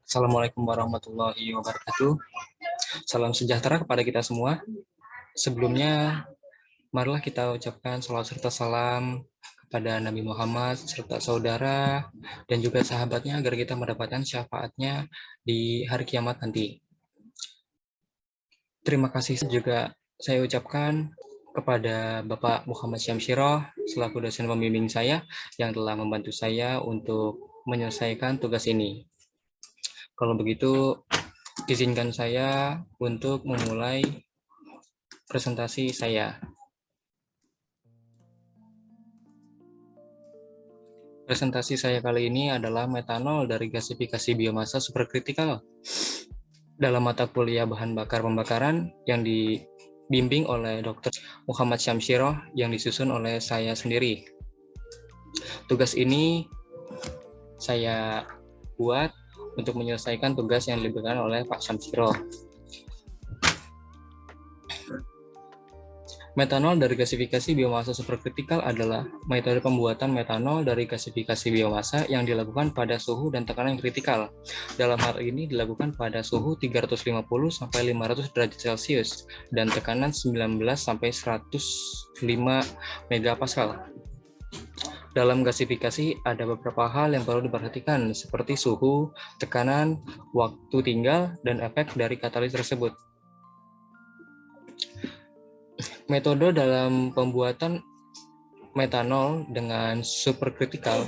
Assalamualaikum warahmatullahi wabarakatuh. Salam sejahtera kepada kita semua. Sebelumnya, marilah kita ucapkan salawat serta salam kepada Nabi Muhammad serta saudara dan juga sahabatnya agar kita mendapatkan syafaatnya di hari kiamat nanti. Terima kasih juga saya ucapkan kepada Bapak Muhammad Syamsiroh selaku dosen pembimbing saya yang telah membantu saya untuk menyelesaikan tugas ini. Kalau begitu, izinkan saya untuk memulai presentasi saya. Presentasi saya kali ini adalah metanol dari gasifikasi biomasa superkritikal dalam mata kuliah bahan bakar pembakaran yang dibimbing oleh Dr. Muhammad Syamsiroh yang disusun oleh saya sendiri. Tugas ini saya buat untuk menyelesaikan tugas yang diberikan oleh Pak Syamsiroh. Metanol dari gasifikasi biomasa superkritikal adalah metode pembuatan metanol dari gasifikasi biomasa yang dilakukan pada suhu dan tekanan yang kritikal. Dalam hal ini dilakukan pada suhu 350 sampai 500 derajat Celcius dan tekanan 19 sampai 105 megapascal. Dalam gasifikasi ada beberapa hal yang perlu diperhatikan seperti suhu, tekanan, waktu tinggal, dan efek dari katalis tersebut. Metode dalam pembuatan metanol dengan superkritikal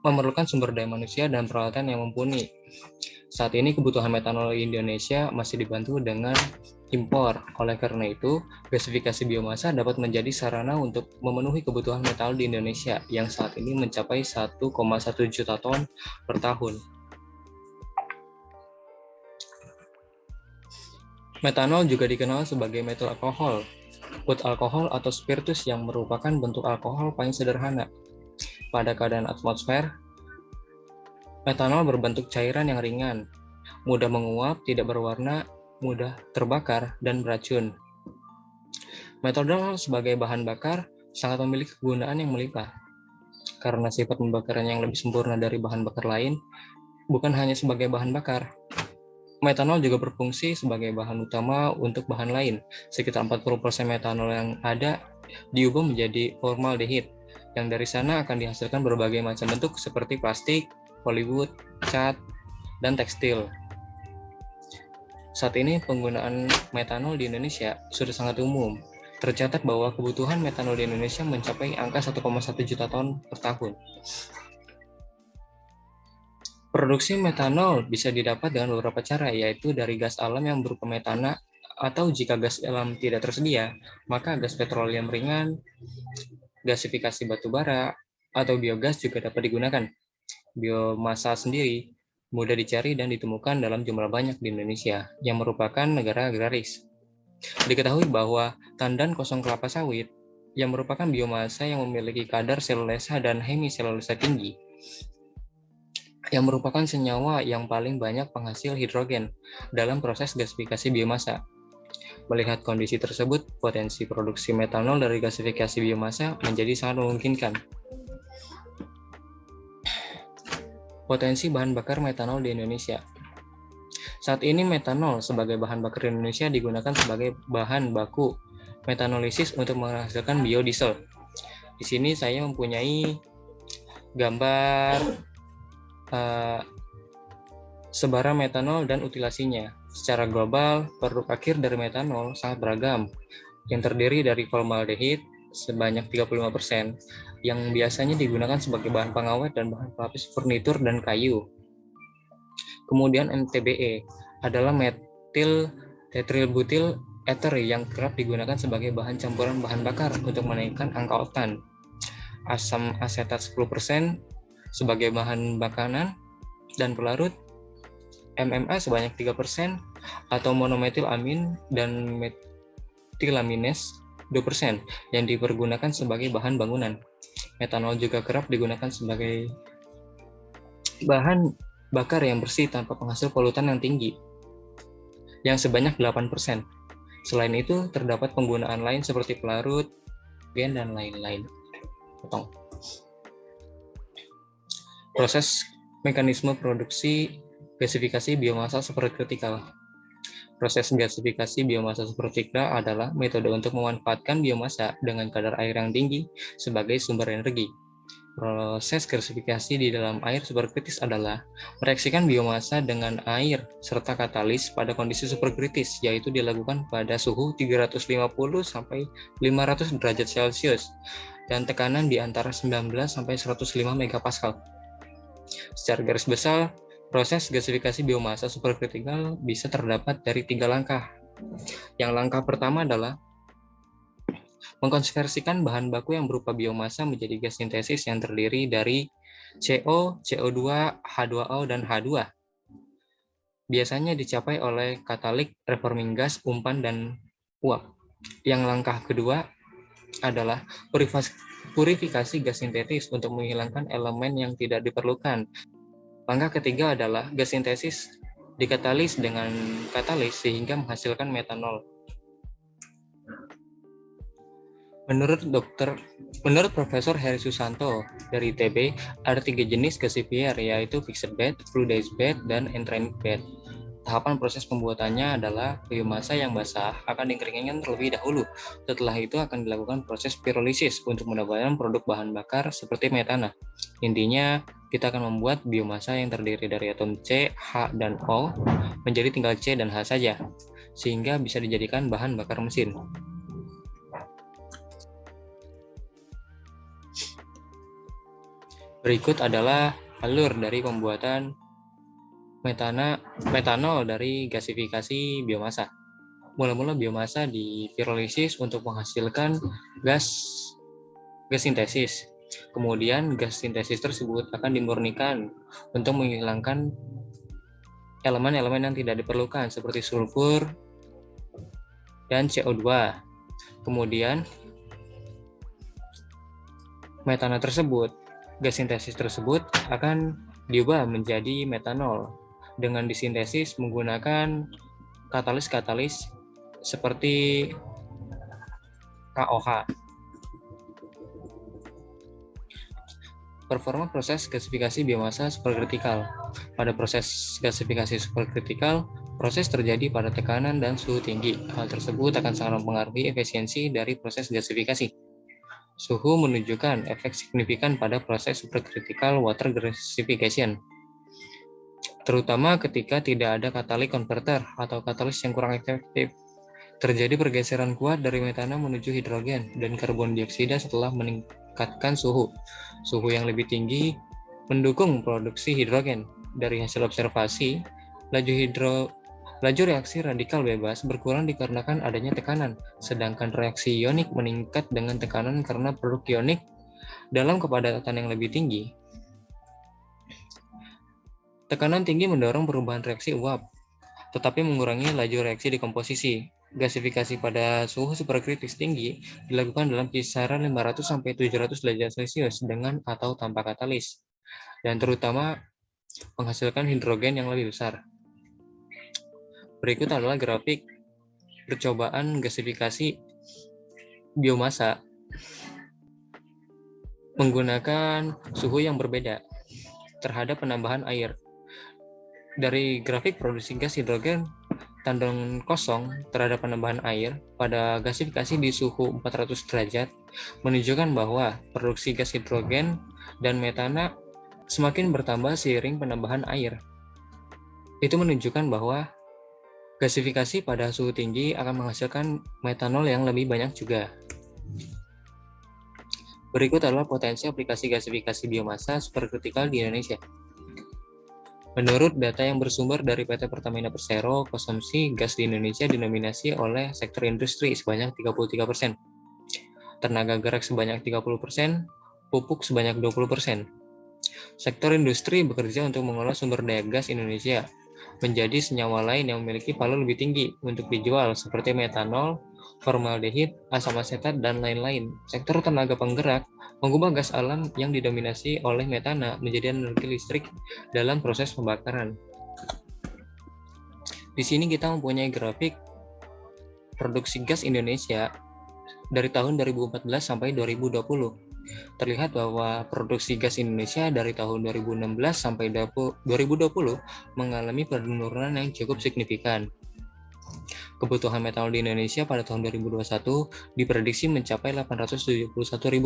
memerlukan sumber daya manusia dan peralatan yang mumpuni. Saat ini kebutuhan metanol di Indonesia masih dibantu dengan impor. Oleh karena itu, gasifikasi biomasa dapat menjadi sarana untuk memenuhi kebutuhan metanol di Indonesia yang saat ini mencapai 1,1 juta ton per tahun. Metanol juga dikenal sebagai metil alkohol, wood alkohol atau spiritus yang merupakan bentuk alkohol paling sederhana. Pada keadaan atmosfer, metanol berbentuk cairan yang ringan, mudah menguap, tidak berwarna, mudah terbakar, dan beracun. Metanol sebagai bahan bakar sangat memiliki kegunaan yang melimpah. Karena sifat pembakaran yang lebih sempurna dari bahan bakar lain, bukan hanya sebagai bahan bakar, metanol juga berfungsi sebagai bahan utama untuk bahan lain. Sekitar 40% metanol yang ada diubah menjadi formaldehid, yang dari sana akan dihasilkan berbagai macam bentuk seperti plastik, polywood, cat, dan tekstil. Saat ini penggunaan metanol di Indonesia sudah sangat umum. Tercatat bahwa kebutuhan metanol di Indonesia mencapai angka 1,1 juta ton per tahun. Produksi metanol bisa didapat dengan beberapa cara, yaitu dari gas alam yang berupa metana, atau jika gas alam tidak tersedia, maka gas petroleum ringan, gasifikasi batu bara, atau biogas juga dapat digunakan. Biomasa sendiri mudah dicari dan ditemukan dalam jumlah banyak di Indonesia, yang merupakan negara agraris. Diketahui bahwa tandan kosong kelapa sawit, yang merupakan biomasa yang memiliki kadar selulosa dan hemiselulosa tinggi, yang merupakan senyawa yang paling banyak penghasil hidrogen dalam proses gasifikasi biomasa. Melihat kondisi tersebut, potensi produksi metanol dari gasifikasi biomasa menjadi sangat memungkinkan. Potensi bahan bakar metanol di Indonesia. Saat ini metanol sebagai bahan bakar di Indonesia digunakan sebagai bahan baku metanolisis untuk menghasilkan biodiesel. Di sini saya mempunyai gambar sebaran metanol dan utilasinya. Secara global, produk akhir dari metanol sangat beragam, yang terdiri dari formaldehid sebanyak 35%, yang biasanya digunakan sebagai bahan pengawet dan bahan pelapis furnitur dan kayu. Kemudian MTBE adalah metil tetrilbutil ether yang kerap digunakan sebagai bahan campuran bahan bakar untuk menaikkan angka oktan. Asam asetat 10% sebagai bahan makanan dan pelarut, MMA sebanyak 3%, atau monometil amin dan metilamines 2% yang dipergunakan sebagai bahan bangunan. Metanol juga kerap digunakan sebagai bahan bakar yang bersih tanpa penghasil polutan yang tinggi, yang sebanyak 8%. Selain itu, terdapat penggunaan lain seperti pelarut, gen, dan lain-lain. Proses mekanisme produksi Gasifikasi biomasa superkritikal. Proses gasifikasi biomasa superkritikal adalah metode untuk memanfaatkan biomasa dengan kadar air yang tinggi sebagai sumber energi. Proses gasifikasi di dalam air superkritis adalah mereaksikan biomasa dengan air serta katalis pada kondisi superkritis, yaitu dilakukan pada suhu 350 sampai 500 derajat Celcius dan tekanan di antara 19 sampai 105 megapascal. Secara garis besar, proses gasifikasi biomasa superkritikal bisa terdapat dari 3 langkah. Yang langkah pertama adalah mengkonversikan bahan baku yang berupa biomasa menjadi gas sintesis yang terdiri dari CO, CO2, H2O, dan H2. Biasanya dicapai oleh katalik, reforming gas, umpan, dan uap. Yang langkah kedua adalah purifikasi gas sintetis untuk menghilangkan elemen yang tidak diperlukan. Langkah ketiga adalah gas sintesis dikatalis dengan katalis sehingga menghasilkan metanol. Menurut Profesor Heri Susanto dari ITB, ada 3 jenis gasifier, yaitu fixed bed, fluidized bed, dan entrained bed. Tahapan proses pembuatannya adalah biomasa yang basah akan dikeringkan terlebih dahulu. Setelah itu akan dilakukan proses pirolisis untuk mendapatkan produk bahan bakar seperti metana. Intinya, kita akan membuat biomasa yang terdiri dari atom C, H, dan O menjadi tinggal C dan H saja, sehingga bisa dijadikan bahan bakar mesin. Berikut adalah alur dari pembuatan metanol dari gasifikasi biomasa. Mula-mula biomasa dipirolisis untuk menghasilkan gas sintesis. Kemudian gas sintesis tersebut akan dimurnikan untuk menghilangkan elemen-elemen yang tidak diperlukan seperti sulfur dan CO2. Kemudian gas sintesis tersebut akan diubah menjadi metanol dengan disintesis menggunakan katalis seperti KOH. Performa proses gasifikasi biomasa superkritikal. Pada proses gasifikasi superkritikal, proses terjadi pada tekanan dan suhu tinggi. Hal tersebut akan sangat mempengaruhi efisiensi dari proses gasifikasi. Suhu menunjukkan efek signifikan pada proses supercritical water gasification, terutama ketika tidak ada catalytic converter atau katalis yang kurang efektif. Terjadi pergeseran kuat dari metana menuju hidrogen dan karbon dioksida setelah meningkatkan suhu. Suhu yang lebih tinggi mendukung produksi hidrogen. Dari hasil observasi, laju reaksi radikal bebas berkurang dikarenakan adanya tekanan, sedangkan reaksi ionik meningkat dengan tekanan karena produk ionik dalam kepadatan yang lebih tinggi. Tekanan tinggi mendorong perubahan reaksi uap, tetapi mengurangi laju reaksi dekomposisi. Gasifikasi pada suhu superkritis tinggi dilakukan dalam kisaran 500-700 derajat Celcius dengan atau tanpa katalis, dan terutama menghasilkan hidrogen yang lebih besar. Berikut adalah grafik percobaan gasifikasi biomasa menggunakan suhu yang berbeda terhadap penambahan air. Dari grafik produksi gas hidrogen tandang kosong terhadap penambahan air pada gasifikasi di suhu 400 derajat menunjukkan bahwa produksi gas hidrogen dan metana semakin bertambah seiring penambahan air. Itu menunjukkan bahwa gasifikasi pada suhu tinggi akan menghasilkan metanol yang lebih banyak juga. Berikut adalah potensi aplikasi gasifikasi biomasa superkritikal di Indonesia. Menurut data yang bersumber dari PT Pertamina Persero, konsumsi gas di Indonesia didominasi oleh sektor industri sebanyak 33%, tenaga gerak sebanyak 30%, pupuk sebanyak 20%. Sektor industri bekerja untuk mengolah sumber daya gas Indonesia menjadi senyawa lain yang memiliki value lebih tinggi untuk dijual seperti metanol, formaldehid, asam asetat, dan lain-lain. Sektor tenaga penggerak mengubah gas alam yang didominasi oleh metana menjadi energi listrik dalam proses pembakaran. Di sini kita mempunyai grafik produksi gas Indonesia dari tahun 2014 sampai 2020. terlihat bahwa produksi gas Indonesia dari tahun 2016 sampai 2020 mengalami penurunan yang cukup signifikan. Kebutuhan metanol di Indonesia pada tahun 2021 diprediksi mencapai 871.000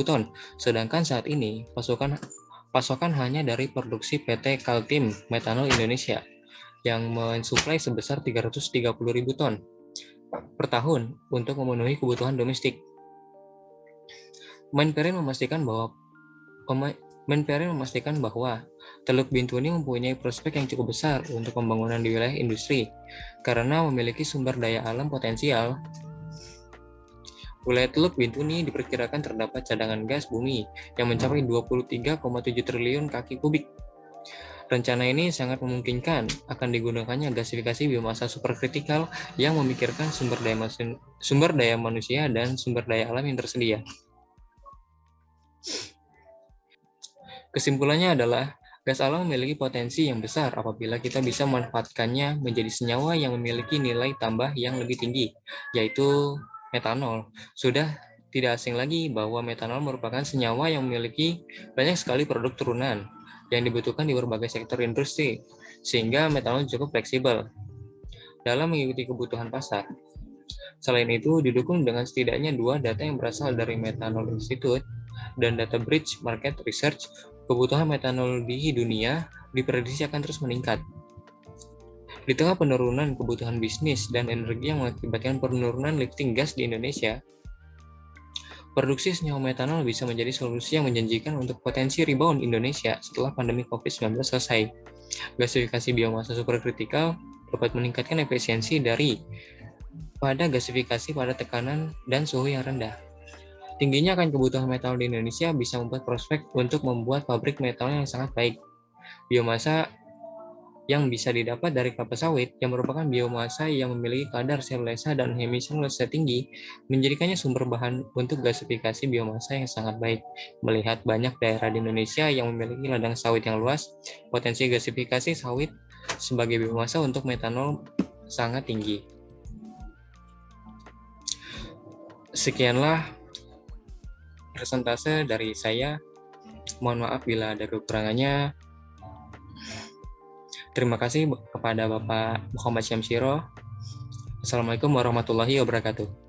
ton, sedangkan saat ini pasokan hanya dari produksi PT Kaltim Metanol Indonesia yang mensuplai sebesar 330.000 ton per tahun untuk memenuhi kebutuhan domestik. Menperin memastikan bahwa Teluk Bintuni mempunyai prospek yang cukup besar untuk pembangunan di wilayah industri karena memiliki sumber daya alam potensial. Wilayah Teluk Bintuni diperkirakan terdapat cadangan gas bumi yang mencapai 23,7 triliun kaki kubik. Rencana ini sangat memungkinkan akan digunakannya gasifikasi biomasa superkritikal yang memikirkan sumber daya manusia dan sumber daya alam yang tersedia. Kesimpulannya adalah, gas alam memiliki potensi yang besar apabila kita bisa memanfaatkannya menjadi senyawa yang memiliki nilai tambah yang lebih tinggi, yaitu metanol. Sudah tidak asing lagi bahwa metanol merupakan senyawa yang memiliki banyak sekali produk turunan yang dibutuhkan di berbagai sektor industri, sehingga metanol cukup fleksibel dalam mengikuti kebutuhan pasar. Selain itu, didukung dengan setidaknya 2 data yang berasal dari Methanol Institute dan Data Bridge Market Research, kebutuhan metanol di dunia diprediksi akan terus meningkat. Di tengah penurunan kebutuhan bisnis dan energi yang mengakibatkan penurunan lifting gas di Indonesia, produksi senyawa metanol bisa menjadi solusi yang menjanjikan untuk potensi rebound Indonesia setelah pandemi COVID-19 selesai. Gasifikasi biomasa superkritikal dapat meningkatkan efisiensi pada gasifikasi pada tekanan dan suhu yang rendah. Tingginya akan kebutuhan metanol di Indonesia bisa membuat prospek untuk membuat pabrik metanol yang sangat baik. Biomasa yang bisa didapat dari kelapa sawit, yang merupakan biomasa yang memiliki kadar selulesa dan hemiselulesa tinggi, menjadikannya sumber bahan untuk gasifikasi biomasa yang sangat baik. Melihat banyak daerah di Indonesia yang memiliki ladang sawit yang luas, potensi gasifikasi sawit sebagai biomasa untuk metanol sangat tinggi. Sekianlah presentase dari saya. Mohon maaf bila ada kekurangannya. Terima kasih kepada Bapak Muhammad Syamsiro. Assalamualaikum warahmatullahi wabarakatuh.